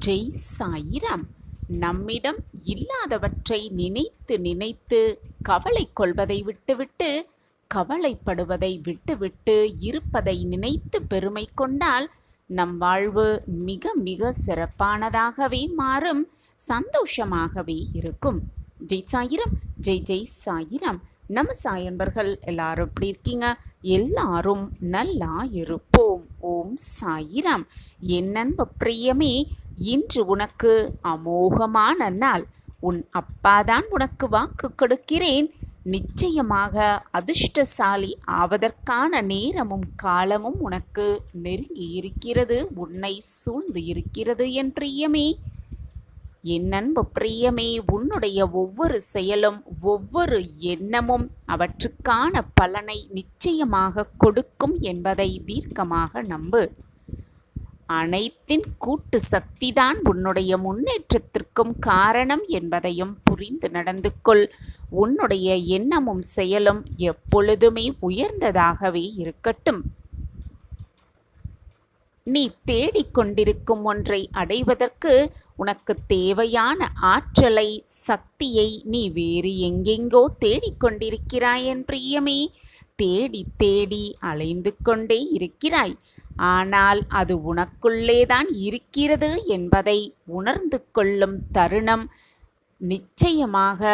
ஜெய் சாயிராம். நம்மிடம் இல்லாதவற்றை நினைத்து நினைத்து கவலை கொள்வதை விட்டுவிட்டு, கவலைப்படுவதை விட்டுவிட்டு இருப்பதை நினைத்து பெருமை கொண்டால் நம் வாழ்வு மிக மிக சிறப்பானதாகவே மாறும், சந்தோஷமாகவே இருக்கும். ஜெய் சாயிராம். ஜெய் ஜெய் சாயிராம். நம்ம சாயன்பர்கள் எல்லாரும் எப்படி இருக்கீங்க? எல்லாரும் நல்லா இருப்போம். ஓம் சாயிராம். என் நண்ப பிரியமே, இன்று உனக்கு அமோகமான நாள். உன் அப்பாதான் உனக்கு வாக்கு கொடுக்கிறேன். நிச்சயமாக அதிர்ஷ்டசாலி ஆவதற்கான நேரமும் காலமும் உனக்கு நெருங்கி இருக்கிறது, உன்னை சூழ்ந்து இருக்கிறது என் பிரியமே. என் அன்பு பிரியமே, உன்னுடைய ஒவ்வொரு செயலும் ஒவ்வொரு எண்ணமும் அவற்றுக்கான பலனை நிச்சயமாக கொடுக்கும் என்பதை தீர்க்கமாக நம்பு. அனைத்தின் கூட்டு சக்திதான் உன்னுடைய முன்னேற்றத்திற்கும் காரணம் என்பதையும் புரிந்து நடந்து கொள். உன்னுடைய எண்ணமும் செயலும் எப்பொழுதுமே உயர்ந்ததாகவே இருக்கட்டும். நீ தேடிக்கொண்டிருக்கும் ஒன்றை அடைவதற்கு உனக்கு தேவையான ஆற்றலை, சக்தியை நீ வேறு எங்கெங்கோ தேடிக்கொண்டிருக்கிறாய் என் பிரியமே. தேடி தேடி அலைந்து கொண்டே இருக்கிறாய். ஆனால் அது உனக்குள்ளேதான் இருக்கிறது என்பதை உணர்ந்து கொள்ளும் தருணம் நிச்சயமாக,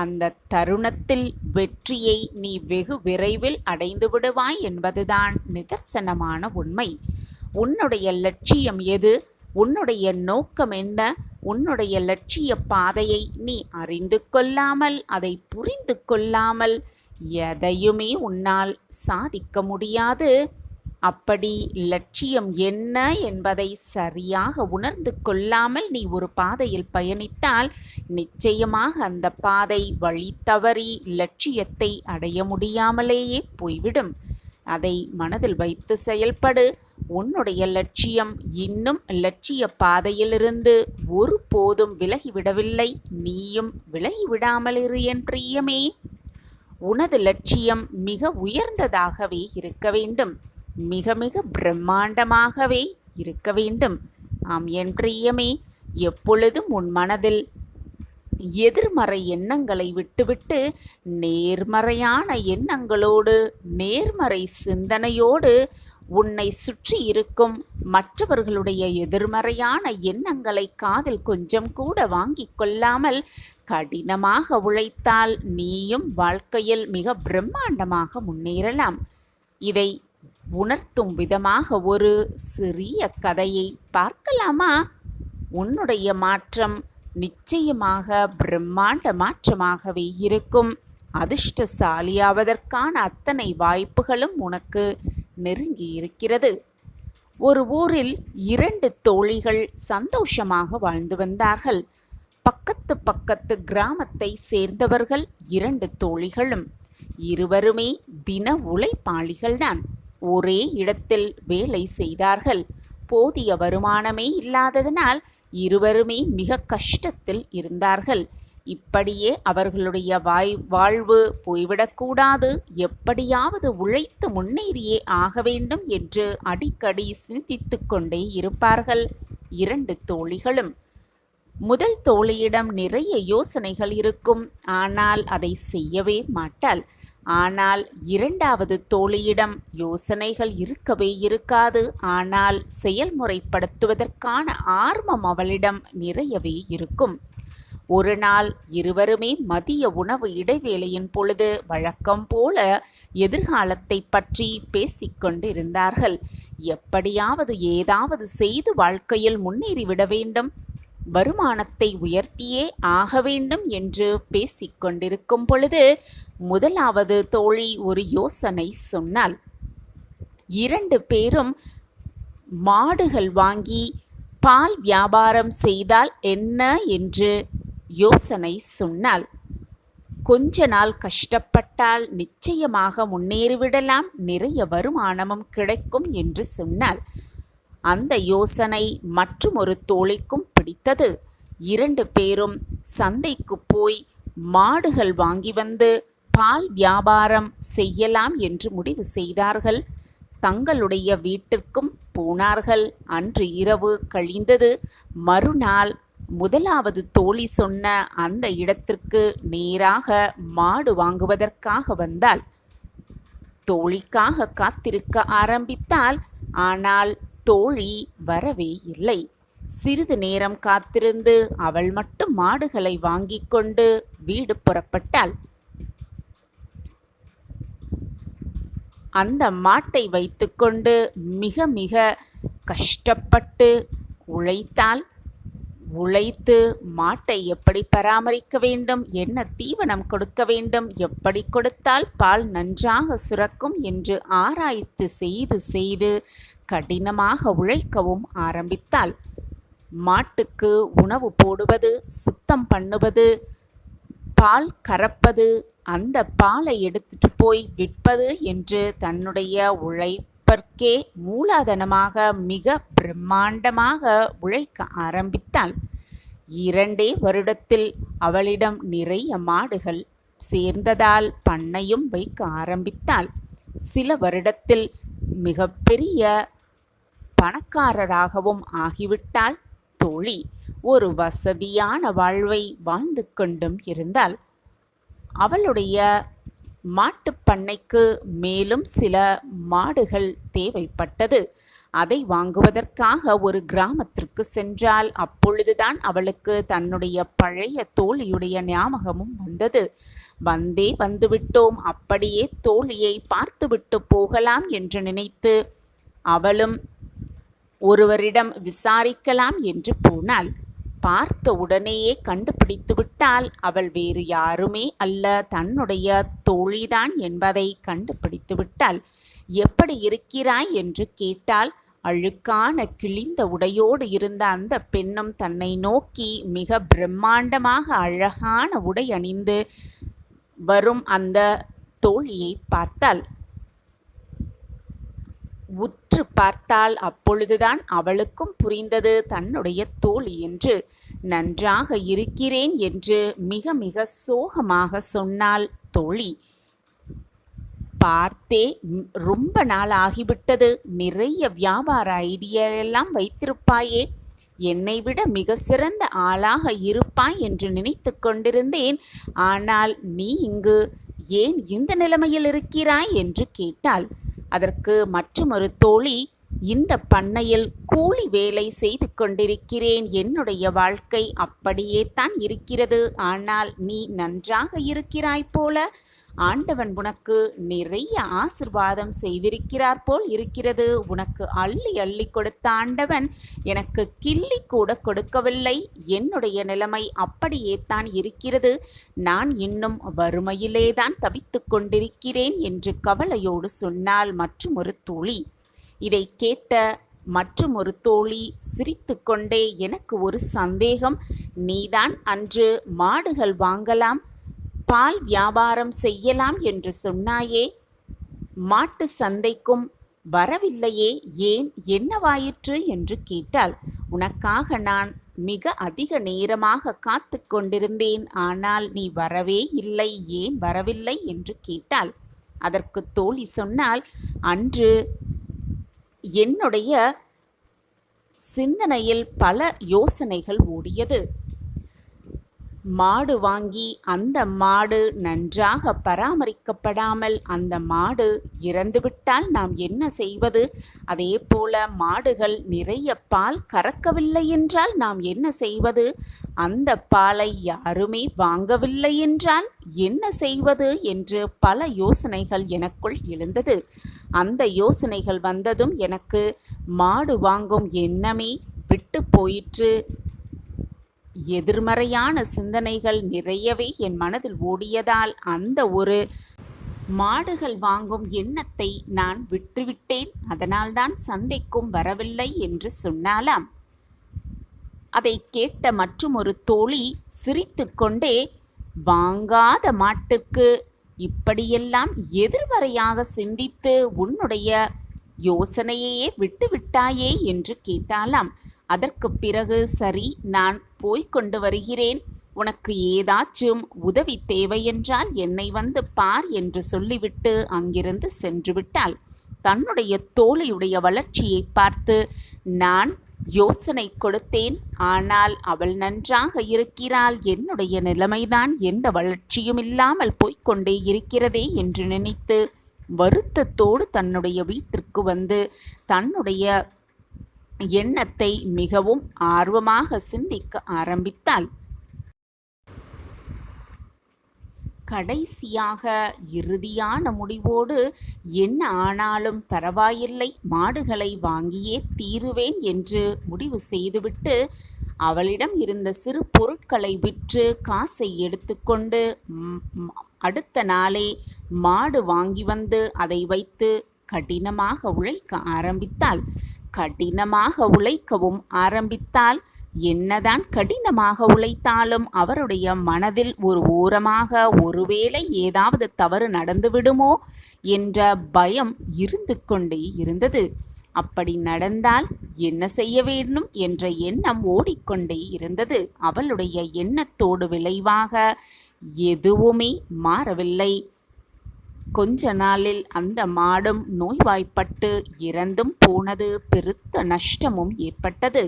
அந்த தருணத்தில் வெற்றியை நீ வெகு விரைவில் அடைந்து விடுவாய் என்பதுதான் நிதர்சனமான உண்மை. உன்னுடைய லட்சியம் எது? உன்னுடைய நோக்கம் என்ன? உன்னுடைய லட்சிய பாதையை நீ அறிந்து கொள்ளாமல், அதை புரிந்து கொள்ளாமல் எதையுமே உன்னால் சாதிக்க முடியாது. அப்படி லட்சியம் என்ன என்பதை சரியாக உணர்ந்து கொள்ளாமல் நீ ஒரு பாதையில் பயணித்தால் நிச்சயமாக அந்த பாதை வழி தவறி லட்சியத்தை அடைய முடியாமலேயே போய்விடும். அதை மனதில் வைத்து செயல்படு. உன்னுடைய லட்சியம் இன்னும் லட்சிய பாதையிலிருந்து ஒருபோதும் விலகிவிடவில்லை. நீயும் விலகிவிடாமல் இரு என் பிரியமே. உனது லட்சியம் மிக உயர்ந்ததாகவே இருக்க வேண்டும், மிக மிக பிரம்மாண்டமாகவே இருக்க வேண்டும். ஆம் என் பிரியமே, எப்பொழுதும் உன் மனதில் எதிர்மறை எண்ணங்களை விட்டுவிட்டு நேர்மறையான எண்ணங்களோடு, நேர்மறை சிந்தனையோடு உன்னை சுற்றி இருக்கும் மற்றவர்களுடைய எதிர்மறையான எண்ணங்களை காதில் கொஞ்சம் கூட வாங்கிக் கொள்ளாமல் கடினமாக உழைத்தால் நீயும் வாழ்க்கையில் மிக பிரம்மாண்டமாக முன்னேறலாம். இதை உணர்த்தும் விதமாக ஒரு சிறிய கதையை பார்க்கலாமா? உன்னுடைய மாற்றம் நிச்சயமாக பிரம்மாண்ட மாற்றமாகவே இருக்கும். அதிர்ஷ்டசாலியாவதற்கான அத்தனை வாய்ப்புகளும் உனக்கு நெருங்கி இருக்கிறது. ஒரு ஊரில் 2 தோழிகள் சந்தோஷமாக வாழ்ந்து வந்தார்கள். பக்கத்து பக்கத்து கிராமத்தை சேர்ந்தவர்கள் 2 தோழிகளும். இருவருமே தின உழைப்பாளிகள்தான். ஒரே இடத்தில் வேலை செய்தார்கள். போதிய வருமானமே இல்லாததனால் இருவருமே மிக கஷ்டத்தில் இருந்தார்கள். இப்படியே அவர்களுடைய வாழ்வு போய்விடக்கூடாது, எப்படியாவது உழைத்து முன்னேறியே ஆக வேண்டும் என்று அடிக்கடி சிந்தித்து கொண்டே இருப்பார்கள் 2 தோழிகளும். முதல் தோழியிடம் நிறைய யோசனைகள் இருக்கும், ஆனால் அதை செய்யவே மாட்டாள். ஆனால் 2வது தோழியிடம் யோசனைகள் இருக்கவே இருக்காது, ஆனால் செயல்முறைப்படுத்துவதற்கான ஆர்வம் அவளிடம் நிறையவே இருக்கும். ஒரு நாள் இருவருமே மதிய உணவு இடைவேளையின் பொழுது வழக்கம் போல எதிர்காலத்தை பற்றி பேசிக்கொண்டிருந்தார்கள். எப்படியாவது ஏதாவது செய்து வாழ்க்கையில் முன்னேறிவிட வேண்டும், வருமானத்தை உயர்த்தியே ஆக வேண்டும் என்று பேசிக்கொண்டிருக்கும் பொழுது முதலாவது தோழி ஒரு யோசனை சொன்னாள். 2 பேரும் மாடுகள் வாங்கி பால் வியாபாரம் செய்தால் என்ன என்று யோசனை சொன்னாள். கொஞ்ச நாள் கஷ்டப்பட்டால் நிச்சயமாக முன்னேறிவிடலாம், நிறைய வருமானமும் கிடைக்கும் என்று சொன்னாள். அந்த யோசனை மற்றும் ஒரு தோழிக்கும் பிடித்தது. 2 பேரும் சந்தைக்கு போய் மாடுகள் வாங்கி வந்து பால் வியாபாரம் செய்யலாம் என்று முடிவு செய்தார்கள். தங்களுடைய வீட்டிற்கும் போனார்கள். அன்று இரவு கழிந்தது. மறுநாள் முதலாவது தோழி சொன்ன அந்த இடத்திற்கு நேராக மாடு வாங்குவதற்காக வந்தாள். தோழிக்காக காத்திருக்க ஆரம்பித்தாள். ஆனால் தோழி வரவே இல்லை. சிறிது நேரம் காத்திருந்து அவள் மட்டும் மாடுகளை வாங்கிக் கொண்டு வீடு புறப்பட்டாள். அந்த மாட்டை வைத்துக்கொண்டு மிக மிக கஷ்டப்பட்டு உழைத்தாள். உழைத்து மாட்டை எப்படி பராமரிக்க வேண்டும், என்ன தீவனம் கொடுக்க வேண்டும், எப்படி கொடுத்தால் பால் நன்றாக சுரக்கும் என்று ஆராய்ச்சி செய்து செய்து கடினமாக உழைக்கவும் ஆரம்பித்தாள். மாட்டுக்கு உணவு போடுவது, சுத்தம் பண்ணுவது, பால் கறப்பது, அந்த பாலை எடுத்துட்டு போய் விற்பது என்று தன்னுடைய உழைப்பற்கே மூலதனமாக மிக பிரம்மாண்டமாக உழைக்க ஆரம்பித்தாள். 2 வருடத்தில் அவளிடம் நிறைய மாடுகள் சேர்ந்ததால் பண்ணையும் வைக்க ஆரம்பித்தாள். சில வருடத்தில் மிகப்பெரிய பணக்காரராகவும் ஆகிவிட்டாள். தோழி ஒரு வசதியான வாழ்வை வாழ்ந்து கொண்டும் இருந்தாள். அவளுடைய மாட்டுப் பண்ணைக்கு மேலும் சில மாடுகள் தேவைப்பட்டது. அதை வாங்குவதற்காக ஒரு கிராமத்திற்கு சென்றால் அப்பொழுதுதான் அவளுக்கு தன்னுடைய பழைய தோழியுடைய ஞாபகமும் வந்தது. வந்துவிட்டோம், அப்படியே தோழியை பார்த்துவிட்டு போகலாம் என்று நினைத்து அவளும் ஒருவரிடம் விசாரிக்கலாம் என்று போனாள். பார்த்த உடனேயே கண்டுபிடித்து விட்டால் அவள் வேறு யாருமே அல்ல, தன்னுடைய தோழிதான் என்பதை கண்டுபிடித்து விட்டாள். எப்படி இருக்கிறாய் என்று கேட்டால் அழுக்கான கிழிந்த உடையோடு இருந்த அந்த பெண்ணும் தன்னை நோக்கி மிக பிரம்மாண்டமாக அழகான உடை அணிந்து வரும் அந்த தோழியை பார்த்தாள். உற்று பார்த்தால் அப்பொழுதுதான் அவளுக்கும் புரிந்தது தன்னுடைய தோழி என்று. நன்றாக இருக்கிறேன் என்று மிக மிக சோகமாக சொன்னாள் தோழி. பார்த்தே ரொம்ப நாள் ஆகிவிட்டது, நிறைய வியாபார ஐடியாவெல்லாம் வைத்திருப்பாயே, என்னை விட மிக சிறந்த ஆளாக இருப்பாய் என்று நினைத்து கொண்டிருந்தேன். ஆனால் நீ இங்கு ஏன் இந்த நிலைமையில் இருக்கிறாய் என்று கேட்டாள். அதற்கு மற்றொரு தோழி, இந்த பண்ணையில் கூலி வேலை செய்து கொண்டிருக்கிறேன், என்னுடைய வாழ்க்கை அப்படியே தான் இருக்கிறது. ஆனால் நீ நன்றாக இருக்கிறாய் போல, ஆண்டவன் உனக்கு நிறைய ஆசிர்வாதம் செய்திருக்கிறார் போல் இருக்கிறது. உனக்கு அள்ளி அள்ளி கொடுத்த ஆண்டவன் எனக்கு கிள்ளி கூட கொடுக்கவில்லை. என்னுடைய நிலைமை அப்படியே தான் இருக்கிறது. நான் இன்னும் வறுமையிலே தான் தவித்து கொண்டிருக்கிறேன் என்று கவலையோடு சொன்னால் மற்றொரு தோழி. இதை கேட்ட மற்றொரு தோழி சிரித்து கொண்டே, எனக்கு ஒரு சந்தேகம், நீதான் அன்று மாடுகள் வாங்கலாம், பால் வியாபாரம் செய்யலாம் என்று சொன்னாயே, மாட்டு சந்தைக்கும் வரவில்லையே, ஏன், என்னவாயிற்று என்று கேட்டாள். உனக்காக நான் மிக அதிக நேரமாக காத்து கொண்டிருந்தேன், ஆனால் நீ வரவே இல்லை, ஏன் வரவில்லை என்று கேட்டாள். அதற்கு தோழி சொன்னால், அன்று என்னுடைய சிந்தனையில் பல யோசனைகள் ஓடியது. மாடு வாங்கி அந்த மாடு நன்றாக பராமரிக்கப்படாமல் அந்த மாடு இறந்துவிட்டால் நாம் என்ன செய்வது? அதே போல மாடுகள் நிறைய பால் கறக்கவில்லை என்றால் நாம் என்ன செய்வது? அந்த பாலை யாருமே வாங்கவில்லை என்றால் என்ன செய்வது என்று பல யோசனைகள் எனக்குள் எழுந்தது. அந்த யோசனைகள் வந்ததும் எனக்கு மாடு வாங்கும் எண்ணமே விட்டு போயிற்று. எதிர்மறையான சிந்தனைகள் நிறையவே என் மனதில் ஓடியதால் அந்த ஒரு மாடுகள் வாங்கும் எண்ணத்தை நான் விட்டுவிட்டேன். அதனால்தான் சந்தைக்கும் வரவில்லை என்று சொன்னாலாம். அதை கேட்ட மற்றொரு தோழி சிரித்து கொண்டே, வாங்காத மாட்டுக்கு இப்படியெல்லாம் எதிர்மறையாக சிந்தித்து உன்னுடைய யோசனையையே விட்டுவிட்டாயே என்று கேட்டாலாம். அதற்கு பிறகு, சரி, நான் போய்கொண்டு வருகிறேன், உனக்கு ஏதாச்சும் உதவி தேவையென்றால் என்னை வந்து பார் என்று சொல்லிவிட்டு அங்கிருந்து சென்று விட்டாள். தன்னுடைய தோழியுடைய வளர்ச்சியை பார்த்து, நான் யோசனை கொடுத்தேன், ஆனால் அவள் நன்றாக இருக்கிறாள், என்னுடைய நிலைமைதான் எந்த வளர்ச்சியும் இல்லாமல் போய்கொண்டே இருக்கிறதே என்று நினைத்து வருத்தத்தோடு தன்னுடைய வீட்டிற்கு வந்து தன்னுடைய எண்ணத்தை மிகவும் ஆர்வமாக சிந்திக்க ஆரம்பித்தாள். கடைசியாக இறுதியான முடிவோடு, என்ன ஆனாலும் பரவாயில்லை, மாடுகளை வாங்கியே தீருவேன் என்று முடிவு செய்துவிட்டு அவளிடம் இருந்த சிறு பொருட்களை விற்று காசை எடுத்துக்கொண்டு அடுத்த நாளே மாடு வாங்கி வந்து அதை வைத்து கடினமாக உழைக்க ஆரம்பித்தாள். கடினமாக உழைக்கவும் ஆரம்பித்தால், என்னதான் கடினமாக உழைத்தாலும் அவருடைய மனதில் ஒரு ஓரமாக ஒருவேளை ஏதாவது தவறு நடந்துவிடுமோ என்ற பயம் இருந்து கொண்டே இருந்தது. அப்படி நடந்தால் என்ன செய்ய வேண்டும் என்ற எண்ணம் ஓடிக்கொண்டே இருந்தது. அவளுடைய எண்ணத்தோடு விளைவாக எதுவுமே மாறவில்லை. கொஞ்ச நாளில் அந்த மாடும் நோய்வாய்ப்பட்டு இறந்தும் போனது. பெருத்த நஷ்டமும் ஏற்பட்டது.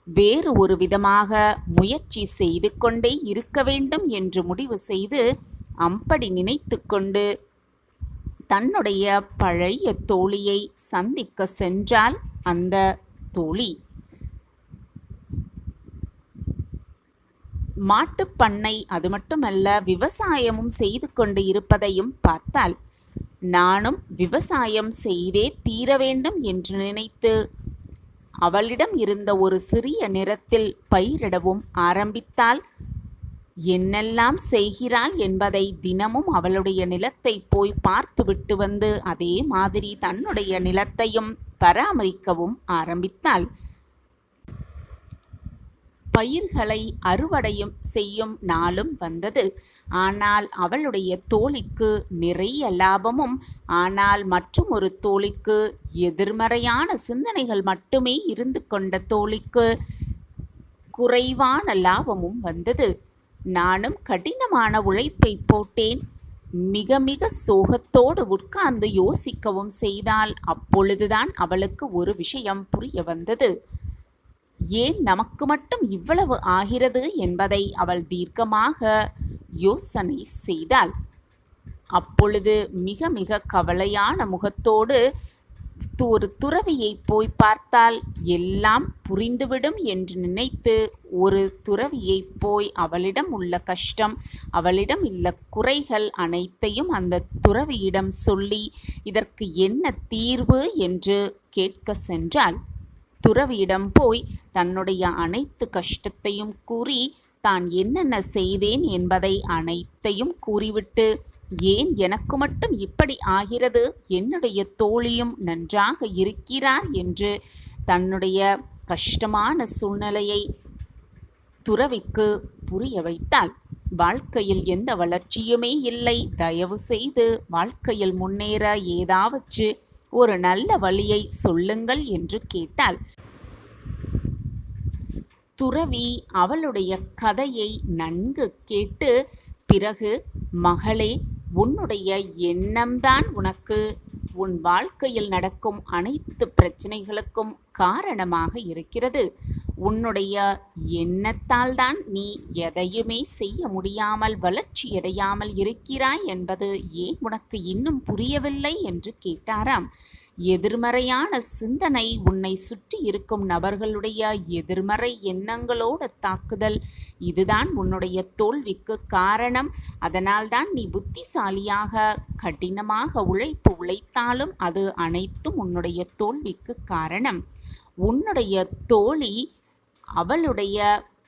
வேறு ஒரு விதமாக முயற்சி செய்து கொண்டே இருக்க வேண்டும் என்று முடிவு செய்து அப்படி நினைத்து கொண்டு தன்னுடைய பழைய தோழியை சந்திக்க சென்றாள் அந்த தோழி. மாட்டுப்பண்ணை, அது மட்டுமல்ல விவசாயமும் செய்து கொண்டு இருப்பதையும் பார்த்தாள். நானும் விவசாயம் செய்தே தீர வேண்டும் என்று நினைத்து அவளிடம் இருந்த ஒரு சிறிய நிலத்தில் பயிரிடவும் ஆரம்பித்தாள். என்னெல்லாம் செய்கிறாள் என்பதை தினமும் அவளுடைய நிலத்தை போய் பார்த்துவிட்டு வந்து அதே மாதிரி தன்னுடைய நிலத்தையும் பராமரிக்கவும் ஆரம்பித்தாள். பயிர்களை அறுவடையும் செய்யும் நாளும் வந்தது. ஆனால் அவளுடைய தோழிக்கு நிறைய லாபமும், ஆனால் மற்றும் ஒரு தோழிக்கு எதிர்மறையான சிந்தனைகள் மட்டுமே இருந்து கொண்ட தோழிக்கு குறைவான லாபமும் வந்தது. நானும் கடினமான உழைப்பை போட்டேன். மிக மிக சோகத்தோடு உட்கார்ந்து யோசிக்கவும் செய்தால் அப்பொழுதுதான் அவளுக்கு ஒரு விஷயம் புரிய வந்தது. ஏன் நமக்கு மட்டும் இவ்வளவு ஆகிறது என்பதை அவள் தீர்க்கமாக யோசனை செய்தாள். அப்பொழுது மிக மிக கவலையான முகத்தோடு ஒரு துறவியை போய் பார்த்தால் எல்லாம் புரிந்துவிடும் என்று நினைத்து ஒரு துறவியை போய் அவளிடம் உள்ள கஷ்டம், அவளிடம் உள்ள குறைகள் அனைத்தையும் அந்த துறவியிடம் சொல்லி இதற்கு என்ன தீர்வு என்று கேட்க சென்றாள். துறவியிடம் போய் தன்னுடைய அனைத்து கஷ்டத்தையும் கூறி தான் என்னென்ன செய்தேன் என்பதை அனைத்தையும் கூறிவிட்டு, ஏன் எனக்கு மட்டும் இப்படி ஆகிறது, என்னுடைய தோழியும் நன்றாக இருக்கிறார் என்று தன்னுடைய கஷ்டமான சூழ்நிலையை துறவிக்கு புரிய வைத்தாள். வாழ்க்கையில் எந்த வளர்ச்சியுமே இல்லை, தயவு செய்து வாழ்க்கையில் முன்னேற ஏதாவது ஒரு நல்ல வழியை சொல்லுங்கள் என்று கேட்டாள். துறவி அவளுடைய கதையை நன்கு கேட்டு பிறகு, மகளே, உன்னுடைய எண்ணம்தான் உனக்கு உன் வாழ்க்கையில் நடக்கும் அனைத்து பிரச்சனைகளுக்கும் காரணமாக இருக்கிறது. உன்னுடைய எண்ணத்தால் தான் நீ எதையுமே செய்ய முடியாமல் வளர்ச்சியடையாமல் இருக்கிறாய் என்பது ஏன் உனக்கு இன்னும் புரியவில்லை என்று கேட்டாராம். எதிர்மறையான சிந்தனை, உன்னை சுற்றி இருக்கும் நபர்களுடைய எதிர்மறை எண்ணங்களோட தாக்குதல், இதுதான் உன்னுடைய தோல்விக்கு காரணம். அதனால்தான் நீ புத்திசாலியாக கடினமாக உழைத்தாலும் அது அனைத்தும் உன்னுடைய தோல்விக்கு காரணம். உன்னுடைய தோழி அவளுடைய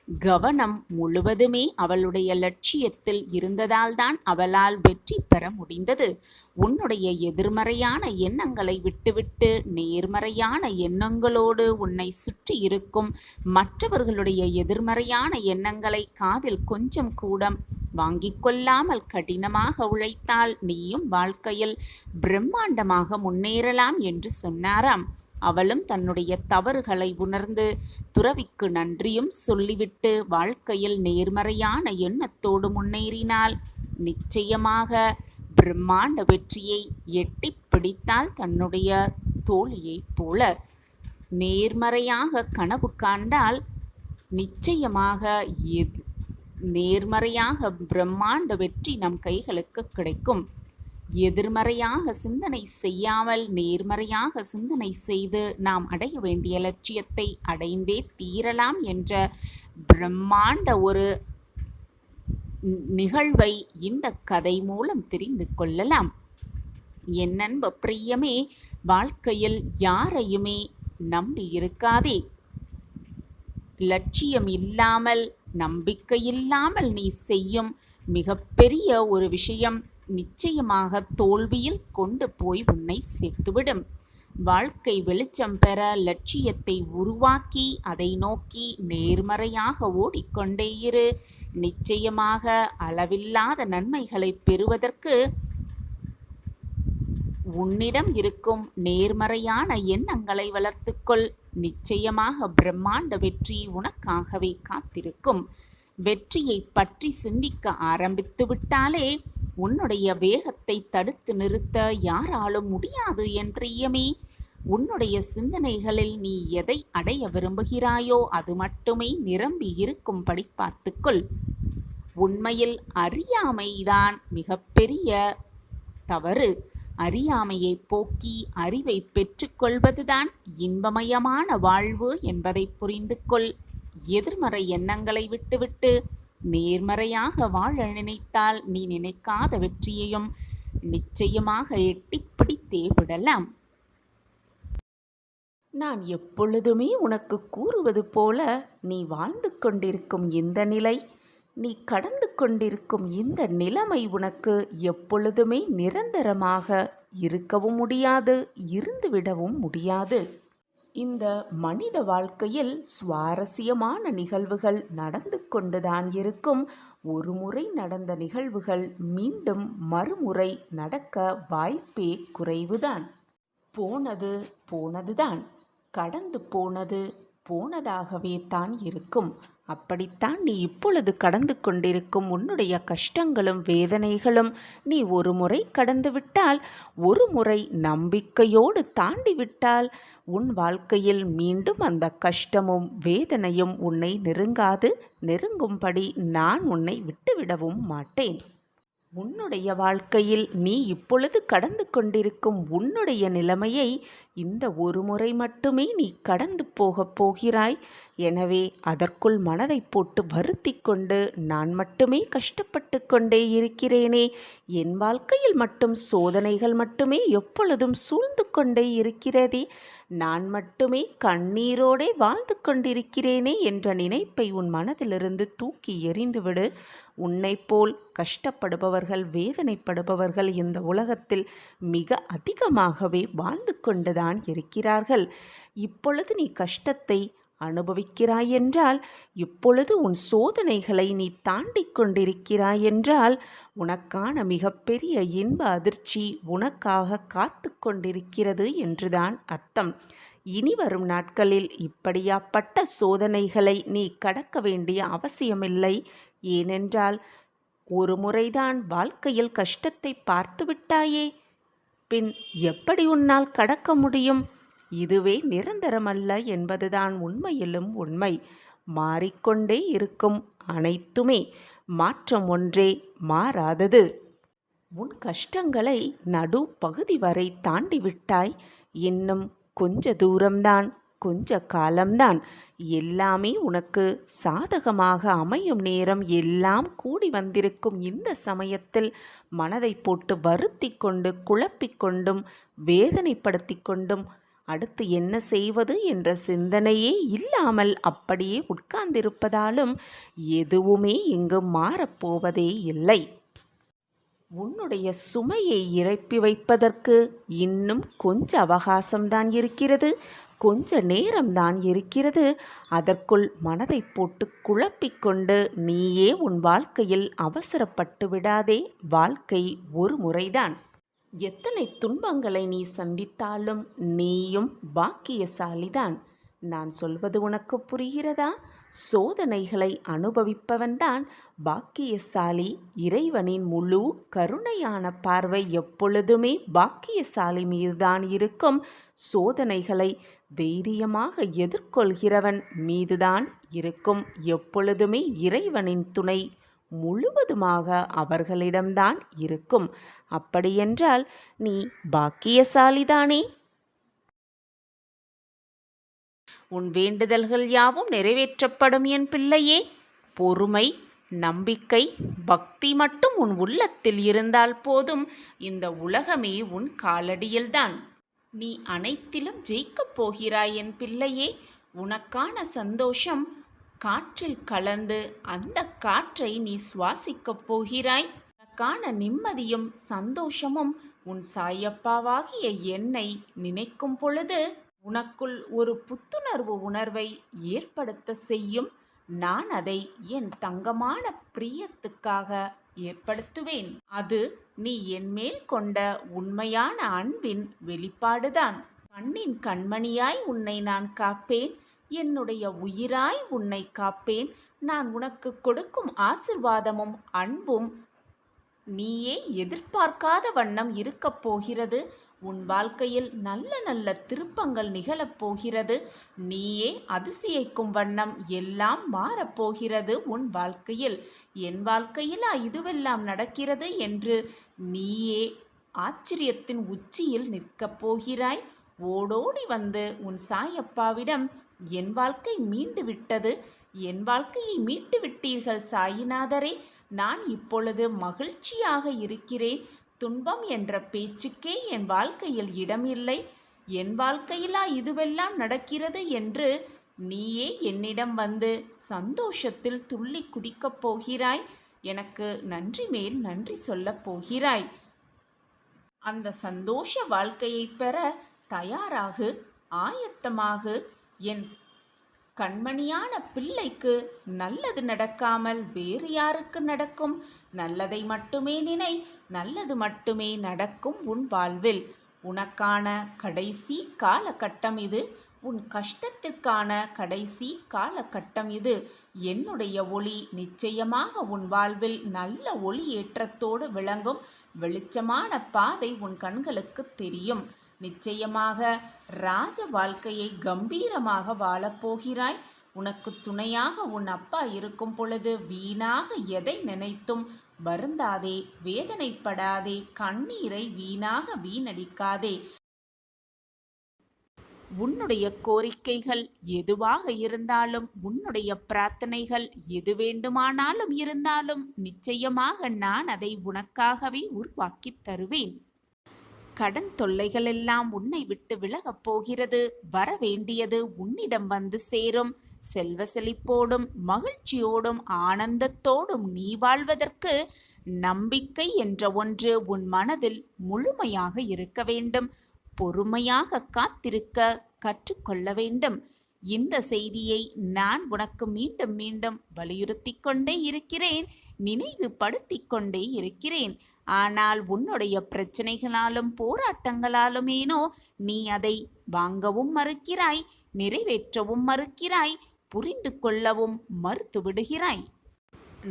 கவனம் முழுவதுமே அவளுடைய லட்சியத்தில் இருந்ததால்தான் அவளால் வெற்றி பெற முடிந்தது. உன்னுடைய எதிர்மறையான எண்ணங்களை விட்டுவிட்டு நேர்மறையான எண்ணங்களோடு உன்னை சுற்றி இருக்கும் மற்றவர்களுடைய எதிர்மறையான எண்ணங்களை காதில் கொஞ்சம் கூட வாங்கிக் கொள்ளாமல் கடினமாக உழைத்தால் நீயும் வாழ்க்கையில் பிரம்மாண்டமாக முன்னேறலாம் என்று சொன்னாராம். அவளும் தன்னுடைய தவறுகளை உணர்ந்து துறவிக்கு நன்றியும் சொல்லிவிட்டு வாழ்க்கையில் நேர்மறையான எண்ணத்தோடு முன்னேறினாள். நிச்சயமாக பிரம்மாண்ட வெற்றியை எட்டிப் பிடித்தாள் தன்னுடைய தோழியைப் போல. நேர்மறையாக கனவு காண்டால் நிச்சயமாக நேர்மறையாக பிரம்மாண்ட வெற்றி நம் கைகளுக்கு கிடைக்கும். எதிர்மறையாக சிந்தனை செய்யாமல் நேர்மறையாக சிந்தனை செய்து நாம் அடைய வேண்டிய லட்சியத்தை அடைந்தே தீரலாம் என்ற பிரம்மாண்ட ஒரு நிகழ்வை இந்த கதை மூலம் தெரிந்து கொள்ளலாம். என் அன்பு பிரியமே, வாழ்க்கையில் யாரையுமே நம்பி இருக்காதே. லட்சியம் இல்லாமல் நம்பிக்கை இல்லாமல் நீ செய்யும் மிகப்பெரிய ஒரு விஷயம் நிச்சயமாக தோல்வியில் கொண்டு போய் உன்னை சேர்த்துவிடும். வாழ்க்கை வெளிச்சம் பெற லட்சியத்தை உருவாக்கி அதை நோக்கி நேர்மறையாக ஓடிக்கொண்டே இரு. நிச்சயமாக அளவில்லாத நன்மைகளை பெறுவதற்கு உன்னிடம் இருக்கும் நேர்மறையான எண்ணங்களை வளர்த்துக்கொள். நிச்சயமாக பிரம்மாண்ட வெற்றி உனக்காகவே காத்திருக்கும். வெற்றியை பற்றி சிந்திக்க ஆரம்பித்து விட்டாலே உன்னுடைய வேகத்தை தடுத்து நிறுத்த யாராலும் முடியாது என் பிரியமே. உன்னுடைய சிந்தனைகளில் நீ எதை அடைய விரும்புகிறாயோ அது மட்டுமே நிரம்பி இருக்கும்படி பார்த்துக்கொள். உண்மையில் அறியாமைதான் மிகப்பெரிய தவறு. அறியாமையை போக்கி அறிவை பெற்றுக்கொள்வதுதான் இன்பமயமான வாழ்வு என்பதை புரிந்து கொள். எதிர்மறை எண்ணங்களை விட்டுவிட்டு நேர்மறையாக வாழ நினைத்தால் நீ நினைக்காத வெற்றியையும் நிச்சயமாக எட்டிப்பிடித்தே விடலாம். நான் எப்பொழுதுமே உனக்கு கூறுவது போல, நீ வாழ்ந்து கொண்டிருக்கும் இந்த நிலை, நீ கடந்து கொண்டிருக்கும் இந்த நிலைமை உனக்கு எப்பொழுதுமே நிரந்தரமாக இருக்கவும் முடியாது, இருந்துவிடவும் முடியாது. இந்த மனித வாழ்க்கையில் சுவாரஸ்யமான நிகழ்வுகள் நடந்து கொண்டுதான் இருக்கும். ஒரு முறை நடந்த நிகழ்வுகள் மீண்டும் மறுமுறை நடக்க வாய்ப்பே குறைவுதான். போனது போனதுதான், கடந்து போனது போனதாகவே தான் இருக்கும். அப்படித்தான் நீ இப்பொழுது கடந்து கொண்டிருக்கும் உன்னுடைய கஷ்டங்களும் வேதனைகளும் நீ ஒரு முறை கடந்து விட்டால், ஒரு முறை நம்பிக்கையோடு தாண்டி விட்டால் உன் வாழ்க்கையில் மீண்டும் அந்த கஷ்டமும் வேதனையும் உன்னை நெருங்காது. நெருங்கும்படி நான் உன்னை விட்டுவிடவும் மாட்டேன். உன்னுடைய வாழ்க்கையில் நீ இப்பொழுது கடந்து கொண்டிருக்கும் உன்னுடைய நிலைமையை இந்த ஒரு முறை மட்டுமே நீ கடந்து போகப் போகிறாய். எனவே அதற்குள் மனதை போட்டு வருத்தி கொண்டு நான் மட்டுமே கஷ்டப்பட்டு கொண்டே இருக்கிறேனே, என் வாழ்க்கையில் மட்டும் சோதனைகள் மட்டுமே எப்பொழுதும் சூழ்ந்து கொண்டே இருக்கிறதே, நான் மட்டுமே கண்ணீரோடே வாழ்ந்து கொண்டிருக்கிறேனே என்ற நினைப்பை உன் மனதிலிருந்து தூக்கி எறிந்துவிடு. உன்னை போல் கஷ்டப்படுபவர்கள், வேதனைப்படுபவர்கள் இந்த உலகத்தில் மிக அதிகமாகவே வாழ்ந்து கொண்டுதான் இருக்கிறார்கள். இப்பொழுது நீ கஷ்டத்தை அனுபவிக்கிறாய் என்றால், இப்பொழுது உன் சோதனைகளை நீ தாண்டி கொண்டிருக்கிறாய் என்றால், உனக்கான மிகப்பெரிய இன்ப அதிர்ச்சி உனக்காக காத்து கொண்டிருக்கிறது என்றுதான் அர்த்தம். இனி வரும் நாட்களில் இப்படியாப்பட்ட சோதனைகளை நீ கடக்க வேண்டிய அவசியமில்லை. ஏனென்றால் ஒரு முறைதான் வாழ்க்கையில் கஷ்டத்தை பார்த்து விட்டாயே, பின் எப்படி உன்னால் கடக்க முடியும்? இதுவே நிரந்தரமல்ல என்பதுதான் உண்மையிலும் உண்மை. மாறிக்கொண்டே இருக்கும் அனைத்துமே, மாற்றம் ஒன்றே மாறாதது. உன் கஷ்டங்களை நடு பகுதி வரை தாண்டிவிட்டாய். இன்னும் கொஞ்ச தூரம்தான், கொஞ்ச காலம்தான். எல்லாமே உனக்கு சாதகமாக அமையும் நேரம் எல்லாம் கூடி வந்திருக்கும். இந்த சமயத்தில் மனதை போட்டு வருத்தி கொண்டு, குழப்பிக்கொண்டும், வேதனைப்படுத்தி கொண்டும், அடுத்து என்ன செய்வது என்ற சிந்தனையே இல்லாமல் அப்படியே உட்கார்ந்திருப்பதாலும் எதுவுமே இங்கு மாறப்போவதே இல்லை. உன்னுடைய சுமையை இறக்கி வைப்பதற்கு இன்னும் கொஞ்ச அவகாசம்தான் இருக்கிறது, கொஞ்ச நேரம்தான் இருக்கிறது. அதற்குள் மனதை போட்டு குழப்பிக்கொண்டு நீயே உன் வாழ்க்கையில் அவசரப்பட்டு விடாதே. வாழ்க்கை ஒரு முறைதான். எத்தனை துன்பங்களை நீ சந்தித்தாலும் நீயும் பாக்கியசாலிதான். நான் சொல்வது உனக்கு புரிகிறதா? சோதனைகளை அனுபவிப்பவன்தான் பாக்கியசாலி இறைவனின் முழு கருணையான பார்வை எப்பொழுதுமே பாக்கியசாலி மீதுதான் இருக்கும். சோதனைகளை தைரியமாக எதிர்கொள்கிறவன் மீதுதான் இருக்கும். எப்பொழுதுமே இறைவனின் துணை முழுவதுமாக அவர்களிடம்தான் இருக்கும். அப்படியென்றால் நீ பாக்கியசாலிதானே? உன் வேண்டுதல்கள் யாவும் நிறைவேற்றப்படும் என் பிள்ளையே. பொறுமை, நம்பிக்கை, பக்தி மட்டும் உன் உள்ளத்தில் இருந்தால் போதும். இந்த உலகமே உன் காலடியில்தான். நீ அனைத்திலும் ஜெயிக்கப் போகிறாய் என் பிள்ளையே. உனக்கான சந்தோஷம் காற்றில் கலந்து அந்த காற்றை நீ சுவாசிக்கப் போகிறாய். உனக்கான நிம்மதியும் சந்தோஷமும் உன் சாயப்பாவாகிய என்னை நினைக்கும் பொழுது உனக்குள் ஒரு புத்துணர்வு உணர்வை ஏற்படுத்த செய்யும். நான் அதை என் தங்கமான பிரியத்துக்காக ஏற்படுத்துவேன். அது நீ என்மேல் கொண்ட உண்மையான அன்பின் வெளிப்பாடுதான். கண்ணின் கண்மணியாய் உன்னை நான் காப்பேன். என்னுடைய உயிராய் உன்னை காப்பேன். நான் உனக்கு கொடுக்கும் ஆசிர்வாதமும் அன்பும் நீயே எதிர்பார்க்காத வண்ணம் இருக்கப் போகிறது. உன் வாழ்க்கையில் நல்ல நல்ல திருப்பங்கள் நிகழப்போகிறது. நீயே அதிசயிக்கும் வண்ணம் எல்லாம் மாறப்போகிறது உன் வாழ்க்கையில். என் வாழ்க்கையிலா இதுவெல்லாம் நடக்கிறது என்று நீயே ஆச்சரியத்தின் உச்சியில் நிற்கப் போகிறாய். ஓடோடி வந்து உன் சாயப்பாவிடம் என் வாழ்க்கை மீண்டு விட்டது, என் வாழ்க்கையை மீட்டு விட்டீர்கள் சாயிநாதரே, நான் இப்பொழுது மகிழ்ச்சியாக இருக்கிறேன். துன்பம் என்ற பேச்சுக்கே என் வாழ்க்கையில் இடமில்லை. என் வாழ்க்கையிலா இதுவெல்லாம் நடக்கிறது என்று நீயே என்னிடம் வந்து சந்தோஷத்தில் துள்ளி குதிக்கப் போகிறாய். எனக்கு நன்றி மேல் நன்றி சொல்லப் போகிறாய். அந்த சந்தோஷ வாழ்க்கையை பெற தயாராகு, ஆயத்தமாகு. என் கண்மணியான பிள்ளைக்கு நல்லது நடக்காமல் வேறு யாருக்கு நடக்கும்? நல்லதை மட்டுமே நினை, நல்லது மட்டுமே நடக்கும் உன் வாழ்வில். உனக்கான கடைசி காலகட்டம் இது. உன் கஷ்டத்திற்கான கடைசி காலகட்டம் இது. என்னுடைய ஒளி நிச்சயமாக உன் வாழ்வில் நல்ல ஒளி ஏற்றத்தோடு விளங்கும். வெளிச்சமான பாதை உன் கண்களுக்கு தெரியும். நிச்சயமாக ராஜ வாழ்க்கையை கம்பீரமாக வாழப்போகிறாய். உனக்கு துணையாக உன் அப்பா இருக்கும் பொழுது வீணாக எதை நினைத்தும் வருந்தாதே, வேதனைப்படாதே, கண்ணீரை வீணாக வீணடிக்காதே. உன்னுடைய கோரிக்கைகள் எதுவாக இருந்தாலும், உன்னுடைய பிரார்த்தனைகள் எது வேண்டுமானாலும் இருந்தாலும் நிச்சயமாக நான் அதை உனக்காகவே உருவாக்கி தருவேன். கடன் தொல்லைகள் எல்லாம் உன்னை விட்டு விலகப் போகிறது. வர வேண்டியது உன்னிடம் வந்து சேரும். செல்வ செழிப்போடும் மகிழ்ச்சியோடும் ஆனந்தத்தோடும் நீ வாழ்வதற்கு நம்பிக்கை என்ற ஒன்று உன் மனதில் முழுமையாக இருக்க வேண்டும். பொறுமையாக காத்திருக்க கற்றுக்கொள்ள வேண்டும். இந்த செய்தியை நான் உனக்கு மீண்டும் மீண்டும் வலியுறுத்தி கொண்டே இருக்கிறேன், நினைவுபடுத்தி கொண்டே இருக்கிறேன். ஆனால் உன்னுடைய பிரச்சனைகளாலும் போராட்டங்களாலும் ஏனோ நீ அதை வாங்கவும் மறுக்கிறாய், நிறைவேற்றவும் மறுக்கிறாய், புரிந்து கொள்ளவும் மறுத்து விடுகிறாய்.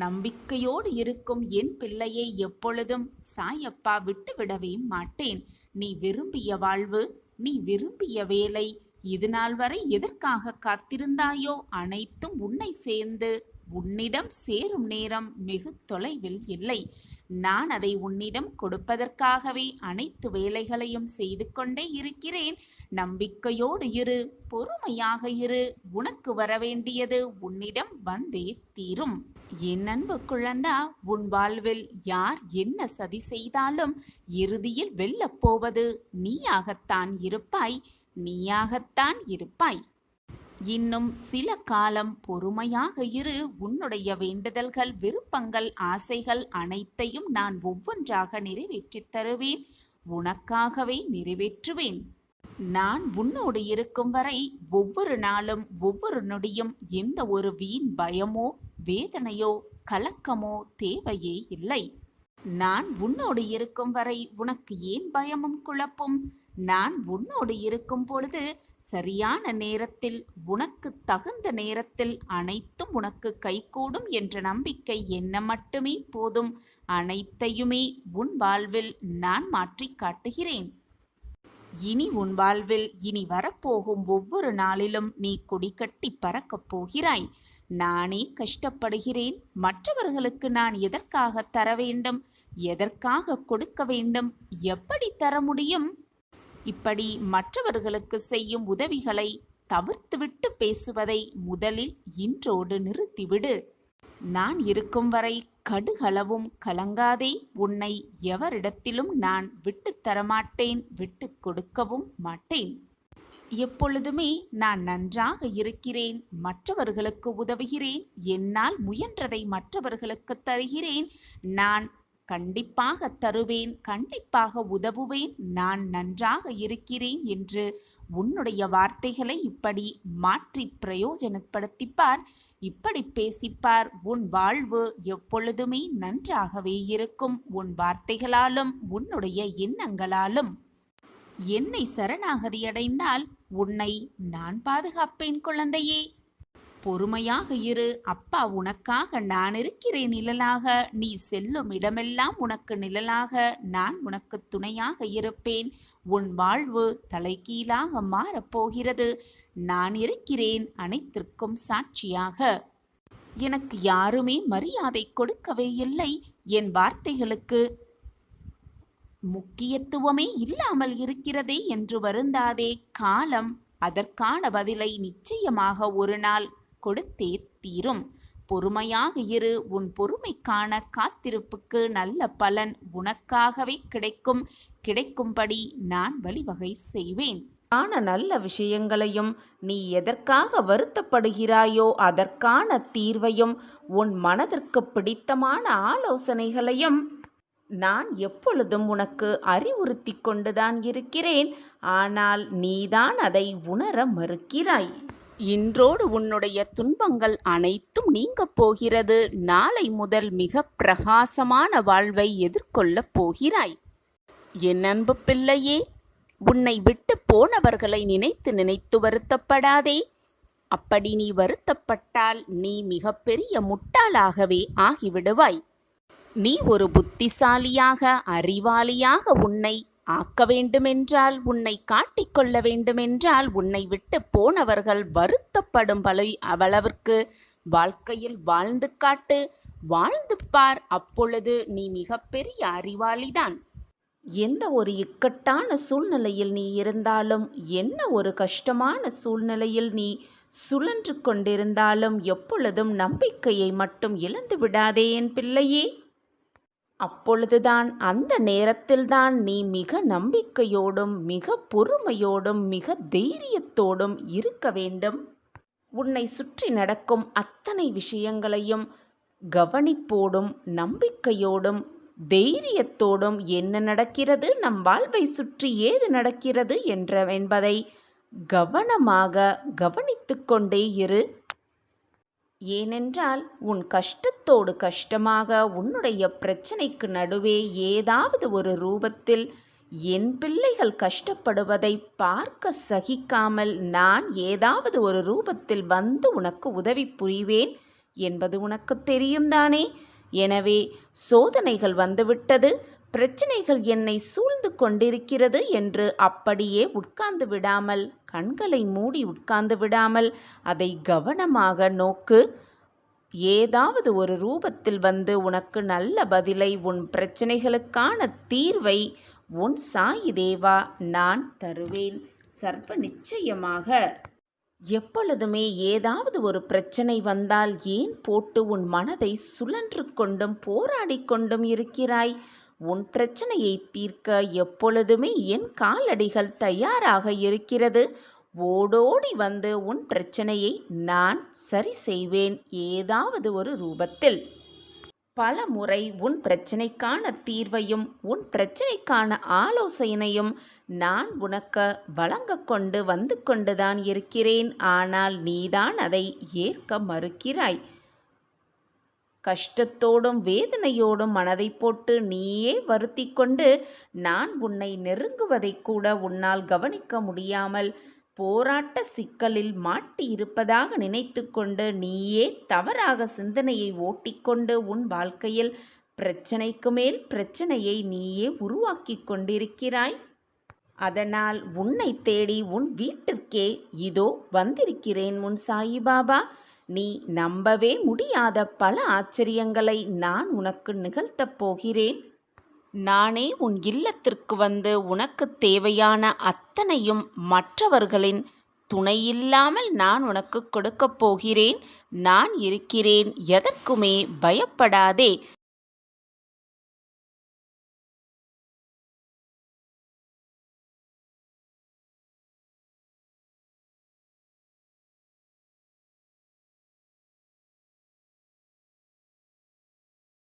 நம்பிக்கையோடு இருக்கும் என் பிள்ளையை எப்பொழுதும் சாயப்பா விட்டுவிடவே மாட்டேன். நீ விரும்பிய வாழ்வு, நீ விரும்பிய வேலை, இது நாள் வரை எதற்காக காத்திருந்தாயோ அனைத்தும் உன்னை சேர்ந்து உன்னிடம் சேரும் நேரம் வெகு தொலைவில் இல்லை. நான் அதை உன்னிடம் கொடுப்பதற்காகவே அனைத்து வேலைகளையும் செய்து கொண்டே இருக்கிறேன். நம்பிக்கையோடு இரு, பொறுமையாக இரு. உனக்கு வரவேண்டியது உன்னிடம் வந்தே தீரும். என் அன்பு குழந்தா, உன் வாழ்வில் யார் என்ன சதி செய்தாலும் இறுதியில் வெல்லப் போவது நீயாகத்தான் இருப்பாய், நீயாகத்தான் இருப்பாய். இன்னும் சில காலம் பொறுமையாக இரு. உன்னுடைய வேண்டுதல்கள், விருப்பங்கள், ஆசைகள் அனைத்தையும் நான் ஒவ்வொன்றாக நிறைவேற்றித் தருவேன். உனக்காகவே நிறைவேற்றுவேன். நான் உன்னோடு இருக்கும் வரை ஒவ்வொரு நாளும் ஒவ்வொரு நொடியும் எந்த ஒரு வீண் பயமோ வேதனையோ கலக்கமோ தேவையே இல்லை. நான் உன்னோடு இருக்கும் வரை உனக்கு ஏன் பயமும் குழப்பும்? நான் உன்னோடு இருக்கும் பொழுது சரியான நேரத்தில், உனக்கு தகுந்த நேரத்தில் அனைத்தும் உனக்கு கைகூடும் என்ற நம்பிக்கை என்ன மட்டுமே போதும். அனைத்தையுமே உன் வாழ்வில் நான் மாற்றிக் காட்டுகிறேன். இனி உன் வாழ்வில் இனி வரப்போகும் ஒவ்வொரு நாளிலும் நீ கொடிகட்டி பறக்கப் போகிறாய். நானே கஷ்டப்படுகிறேன். மற்றவர்களுக்கு நான் எதற்காக தர வேண்டும்? எதற்காக கொடுக்க வேண்டும்? எப்படி தர முடியும்? இப்படி மற்றவர்களுக்கு செய்யும் உதவிகளை தவிர்த்துவிட்டு பேசுவதை முதலில் இன்றோடு நிறுத்திவிடு. நான் இருக்கும் வரை கடுகளவும் கலங்காதே. உன்னை எவரிடத்திலும் நான் விட்டுத் தரமாட்டேன், விட்டு கொடுக்கவும் மாட்டேன். எப்பொழுதுமே நான் நன்றாக இருக்கிறேன். மற்றவர்களுக்கு உதவுகிறேன். என்னால் முயன்றதை மற்றவர்களுக்கு தருகிறேன். நான் கண்டிப்பாக தருவேன், கண்டிப்பாக உதவுவேன். நான் நன்றாக இருக்கிறேன் என்று உன்னுடைய வார்த்தைகளை இப்படி மாற்றி பிரயோஜனப்படுத்திப்பார். இப்படி பேசிப்பார். உன் வாழ்வு எப்பொழுதுமே நன்றாகவே இருக்கும். உன் வார்த்தைகளாலும் உன்னுடைய எண்ணங்களாலும். என்னை சரணாகதியடைந்தால் உன்னை நான் பாதுகாப்பேன் குழந்தையே. பொறுமையாக இரு. அப்பா உனக்காக நான் இருக்கிறேன் நிழலாக. நீ செல்லும் இடமெல்லாம் உனக்கு நிழலாக நான் உனக்கு துணையாக இருப்பேன். உன் வாழ்வு தலைகீழாக மாறப்போகிறது. நான் இருக்கிறேன் அனைத்திற்கும் சாட்சியாக. எனக்கு யாருமே மரியாதை கொடுக்கவே இல்லை. என் வார்த்தைகளுக்கு முக்கியத்துவமே இல்லாமல் இருக்கிறதே என்று வருந்தாதே. காலம் அதற்கான பதிலை நிச்சயமாக ஒரு நாள் கொடுத்தே தீரும். பொறுமையாக இரு. உன் பொறுமைக்கான காத்திருப்புக்கு நல்ல பலன் உனக்காகவே கிடைக்கும். கிடைக்கும்படி நான் வழிவகை செய்வேன். நல்ல விஷயங்களையும், நீ எதற்காக வருத்தப்படுகிறாயோ அதற்கான தீர்வையும், உன் மனதிற்கு பிடித்தமான ஆலோசனைகளையும் நான் எப்பொழுதும் உனக்கு அறிவுறுத்தி கொண்டுதான் இருக்கிறேன். ஆனால் நீதான் அதை உணர மறுக்கிறாய். இன்றோடு உன்னுடைய துன்பங்கள் அனைத்தும் நீங்கப் போகிறது. நாளை முதல் மிக பிரகாசமான வாழ்வை எதிர்கொள்ளப் போகிறாய். என் அன்பு பிள்ளையே, உன்னை விட்டு போனவர்களை நினைத்து நினைத்து வருத்தப்படாதே. அப்படி நீ வருத்தப்பட்டால் நீ மிகப்பெரிய முட்டாளாகவே ஆகிவிடுவாய். நீ ஒரு புத்திசாலியாக, அறிவாளியாக உன்னை ஆக்க வேண்டுமென்றால், உன்னை காட்டிக்கொள்ள வேண்டுமென்றால், உன்னை விட்டு போனவர்கள் வருத்தப்படும் அளவிற்கு வாழ்க்கையில் வாழ்ந்து காட்டு, வாழ்ந்து பார். அப்பொழுது நீ மிகப்பெரிய அறிவாளிதான். எந்த ஒரு இக்கட்டான சூழ்நிலையில் நீ இருந்தாலும், என்ன ஒரு கஷ்டமான சூழ்நிலையில் நீ சுழன்று கொண்டிருந்தாலும், எப்பொழுதும் நம்பிக்கையை மட்டும் இழந்து விடாதே என் பிள்ளையே. அப்பொழுதுதான், அந்த நேரத்தில்தான் நீ மிக நம்பிக்கையோடும் மிக பொறுமையோடும் மிக தைரியத்தோடும் இருக்க வேண்டும். உன்னை சுற்றி நடக்கும் அத்தனை விஷயங்களையும் கவனிப்போடும் நம்பிக்கையோடும் தைரியத்தோடும் என்ன நடக்கிறது, நம் வாழ்வை சுற்றி ஏது நடக்கிறது என்பதை கவனமாக கவனித்து கொண்டே இரு. ஏனென்றால் உன் கஷ்டத்தோடு கஷ்டமாக, உன்னுடைய பிரச்சனைக்கு நடுவே ஏதாவது ஒரு ரூபத்தில் என் பிள்ளைகள் கஷ்டப்படுவதை பார்க்க சகிக்காமல் நான் ஏதாவது ஒரு ரூபத்தில் வந்து உனக்கு உதவி புரிவேன் என்பது உனக்கு தெரியும் தானே. எனவே சோதனைகள் வந்துவிட்டது, பிரச்சனைகள் என்னை சூழ்ந்து கொண்டிருக்கிறது என்று அப்படியே உட்கார்ந்து விடாமல், கண்களை மூடி உட்கார்ந்து விடாமல் அதை கவனமாக நோக்கு. ஏதாவது ஒரு ரூபத்தில் வந்து உனக்கு நல்ல பதிலை, உன் பிரச்சனைகளுக்கான தீர்வை உன் சாயி தேவா நான் தருவேன் சர்வ நிச்சயமாக. எப்பொழுதுமே ஏதாவது ஒரு பிரச்சனை வந்தால் ஏன் போட்டு உன் மனதை சுழன்று கொண்டும் போராடி கொண்டும் இருக்கிறாய்? உன் பிரச்சனையை தீர்க்க எப்பொழுதுமே என் காலடிகள் தயாராக இருக்கிறது. ஓடோடி வந்து உன் பிரச்சனையை நான் சரி செய்வேன் ஏதாவது ஒரு ரூபத்தில். பல முறை உன் பிரச்சனைக்கான தீர்வையும் உன் பிரச்சனைக்கான ஆலோசனையும் நான் உனக்கு வழங்க கொண்டு வந்து கொண்டுதான் இருக்கிறேன். ஆனால் நீதான் அதை ஏற்க மறுக்கிறாய். கஷ்டத்தோடும் வேதனையோடும் மனதை போட்டு நீயே வருத்தி கொண்டு நான் உன்னை நெருங்குவதை கூட உன்னால் கவனிக்க முடியாமல் போராட்ட சிக்கலில் மாட்டியிருப்பதாக நினைத்து கொண்டு நீயே தவறாக சிந்தனையை ஓட்டிக்கொண்டு உன் வாழ்க்கையில் பிரச்சனைக்கு மேல் பிரச்சனையை நீயே உருவாக்கிக் கொண்டிருக்கிறாய். அதனால் உன்னை தேடி உன் வீட்டிற்கே இதோ வந்திருக்கிறேன் உன் சாயிபாபா. நீ நம்பவே முடியாத பல ஆச்சரியங்களை நான் உனக்கு நிகழ்த்தப் போகிறேன். நானே உன் இல்லத்திற்கு வந்து உனக்கு தேவையான அத்தனையும் மற்றவர்களின் துணையில்லாமல் நான் உனக்கு கொடுக்கப் போகிறேன். நான் இருக்கிறேன், எதற்குமே பயப்படாதே.